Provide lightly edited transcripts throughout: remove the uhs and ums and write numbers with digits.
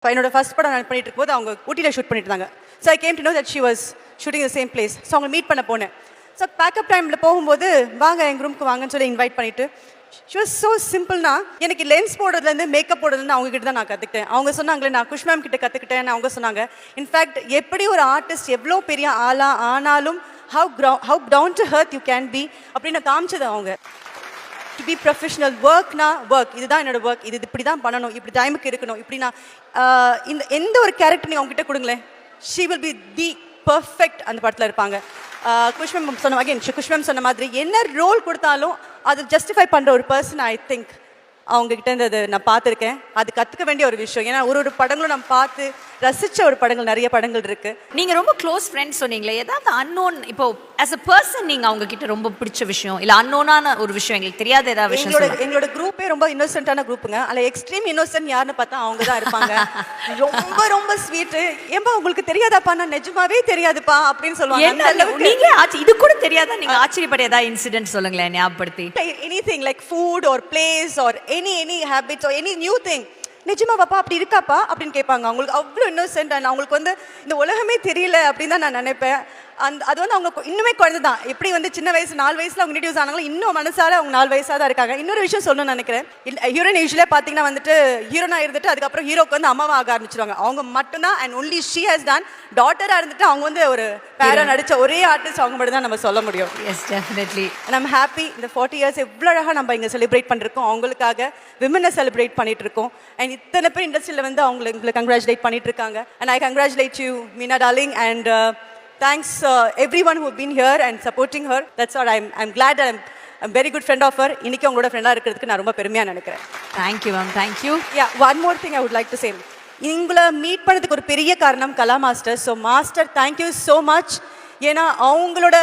என்னோட ஃபர்ஸ்ட் படம் நான் பண்ணிட்டு இருக்கும்போது அவங்க ஊட்டியில் ஷூட் பண்ணிட்டு இருந்தாங்க. So I came to know that she was shooting the same place. So அவங்க மீட் பண்ண போனேன். ஸோ பேக்கப் டைமில் போகும்போது வாங்க எங்கள் ரூமுக்கு வாங்கன்னு சொல்லி இன்வைட் பண்ணிட்டு ஷி வாஸ் ஸோ சிம்பிள்னா எனக்கு லென்ஸ் போடுறதுலேருந்து மேக்கப் போடுறதுலேருந்து அவங்க கிட்ட தான் நான் கற்றுக்கிட்டேன். அவங்க சொன்னாங்களே நான் குஷ் மேம் கிட்ட கற்றுக்கிட்டேன்னு அவங்க சொன்னாங்க. இன்ஃபேக்ட் எப்படி ஒரு ஆர்டிஸ்ட் எவ்வளோ பெரிய ஆளாக ஆனாலும் how down to earth you can be அப்படின்னு காமிச்சது அவங்க. டு பி ப்ரொஃபஷனல் ஒர்க்னா ஒர்க், இதுதான் என்னோட ஒர்க், இது இப்படி தான் பண்ணணும், இப்படி டைமுக்கு இருக்கணும், இப்படி நான் இந்த எந்த ஒரு கேரக்டர் நீங்கள் அவங்ககிட்ட கொடுங்களேன், she will be the perfect அந்த படத்தில் இருப்பாங்க. குஷ்மம் சொன்ன அகைன் குஷ்மம் சொன்ன மாதிரி என்ன ரோல் கொடுத்தாலும் அது ஜஸ்டிஃபை பண்ணுற ஒரு பர்சன் ஐ திங்க் அவங்ககிட்ட இருந்து அதை நான் பார்த்துருக்கேன். அது கற்றுக்க வேண்டிய ஒரு விஷயம். ஏன்னா ஒரு படங்களும் நம்ம பார்த்து ரசித்த ஒரு படங்கள் நிறைய படங்கள் இருக்குது. நீங்கள் ரொம்ப க்ளோஸ் ஃப்ரெண்ட்ஸ் சொன்னீங்களே, ஏதாவது அன்னோன் இப்போ ஆஸ் அ பர்சன் நீங்கள் அவங்க கிட்ட ரொம்ப பிடிச்ச விஷயம் இல்லை அன்னோனான ஒரு விஷயம் எங்களுக்கு தெரியாத ஏதாவது விஷயம்? எங்களோட குரூப்பே ரொம்ப இன்னோசென்ட்டான குரூப்புங்க. அதில் எக்ஸ்ட்ரீம் இன்னோசென்ட் யாருன்னு பார்த்தா அவங்க தான் இருப்பாங்க. ரொம்ப ரொம்ப ஸ்வீட்டு. ஏன்பா உங்களுக்கு தெரியாதாப்பா? நான் நிஜமாவே தெரியாதுப்பா அப்படின்னு சொல்லுவாங்க. நீங்கள் இது கூட தெரியாதா? நீங்கள் ஆச்சரியப்பட ஏதாவது இன்சிடென்ட் சொல்லுங்களேன் ஞாபகப்படுத்தி. Anything like food or place or any habits or any new thing. நிஜமா பாப்பா அப்படி இருக்காப்பா அப்படின்னு கேட்பாங்க. அவங்களுக்கு அவ்வளோ இன்னோசென்ட் அண்ட் அவங்களுக்கு வந்து இந்த உலகமே தெரியல அப்படின்னு தான் நான் நினைப்பேன். அது வந்து அவங்க இன்னுமே குழந்தை தான். எப்படி வந்து சின்ன வயசு 4 வயசுல அவங்க இன்ட்ரடியூஸ் ஆனாங்களோ இன்னும் மனசால அவங்க 4 வயசாக தான் இருக்காங்க. இன்னொரு விஷயம் சொல்லணும்னு நினைக்கிறேன். ஹீரோயின் யூஸ்வலாக பார்த்தீங்கன்னா வந்துட்டு ஹீரோனா இருந்துட்டு அதுக்கப்புறம் ஹீரோக்கு வந்து அம்மாவா ஆக ஆரம்பிச்சிருவாங்க. அவங்க மட்டும்தான் and only she has done டாட்டராக இருந்துட்டு அவங்க வந்து ஒரு பேரா நடிச்ச ஒரே ஆர்டிஸ்ட் அவங்க மட்டும் தான் நம்ம சொல்ல முடியும். Yes definitely. நம்ம ஹாப்பி இந்த 40 இயர்ஸ் எவ்வளோ அழகாக நம்ம இங்கே செலிப்ரேட் பண்ணிருக்கோம். அவங்களுக்காக விமனை செலிப்ரேட் பண்ணிட்டு இருக்கோம். அண்ட் இத்தனை பேர் இண்டஸ்ட்ரியில் வந்து எங்களை கங்க்ராச்சுலேட் பண்ணிட்டு இருக்காங்க. And I congratulate you Meena darling and thanks everyone who have been here and supporting her. That's what I'm glad that I'm very good friend of her. இன்னைக்கு உங்களோட ஃப்ரெண்டா இருக்கிறதுக்கு நான் ரொம்ப பெருமையா நினைக்கிறேன். Thank you ma'am. Thank you. Yeah, one more thing I would like to say. உங்களை meet பண்ணதுக்கு ஒரு பெரிய காரணம் Kala master. So master thank you so much. ஏன்னா அவங்களோட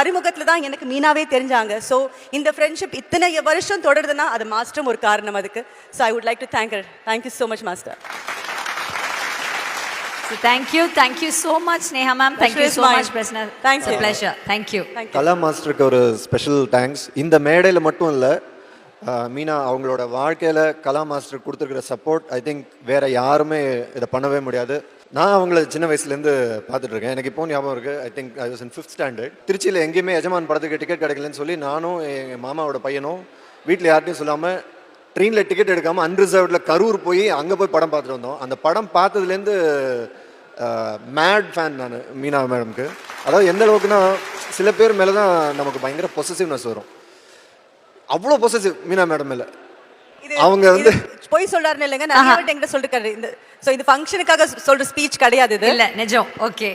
அறிமுகத்தில் தான் எனக்கு மீனாவே தெரிஞ்சாங்க. ஸோ இந்த ஃப்ரெண்ட்ஷிப் இத்தனை வருஷம் தொடருதுன்னா அது மாஸ்டரும் ஒரு காரணம் அதுக்கு. So I would like to thank her. Thank you so much master. So thank you so much Neha ma'am. Thank you so much Presna. Thanks. It's a pleasure. Thank you. கலா மாஸ்டருக்கு ஒரு special thanks. இந்த மேடையில் மட்டும் இல்லை, மீனா அவங்களோட வாழ்க்கையில் கலா master கொடுத்துருக்கிற support I think வேற யாருமே இதை பண்ணவே முடியாது. நான் அவங்கள சின்ன வயசுலேருந்து பார்த்துட்டு இருக்கேன். எனக்கு இப்போ ஞாபகம் இருக்குது. I think I was in 5th standard. திருச்சியில் எங்கேயுமே எஜமான் படத்துக்கு டிக்கெட் கிடைக்கலன்னு சொல்லி நானும் எங்கள் மாமாவோட பையனும் வீட்டில் யார்ட்டையும் சொல்லாமல் ட்ரெயினில் டிக்கெட் எடுக்காமல் அன்ரிசர்வ்டில் கரூர் போய் அங்கே போய் படம் பார்த்துட்டு வந்தோம். அந்த படம் பார்த்ததுலேருந்து மேட் ஃபேன் நான் மீனா மேடம்க்கு. அதாவது எந்த அளவுக்குன்னா சில பேர் மேலே தான் நமக்கு பயங்கர பொசசிவ்னஸ் வரும். அவ்வளோ பொசசிவ் மீனா மேடம் மேலே. அவங்க வந்து போய் சொல்றாருன்னு இல்லைங்க, நான் என்கிட்ட சொல்லிருக்காரு. இந்த ஃபங்க்ஷனுக்காக சொல்ற ஸ்பீச் கிடையாது. இல்லை நிஜம். ஓகே.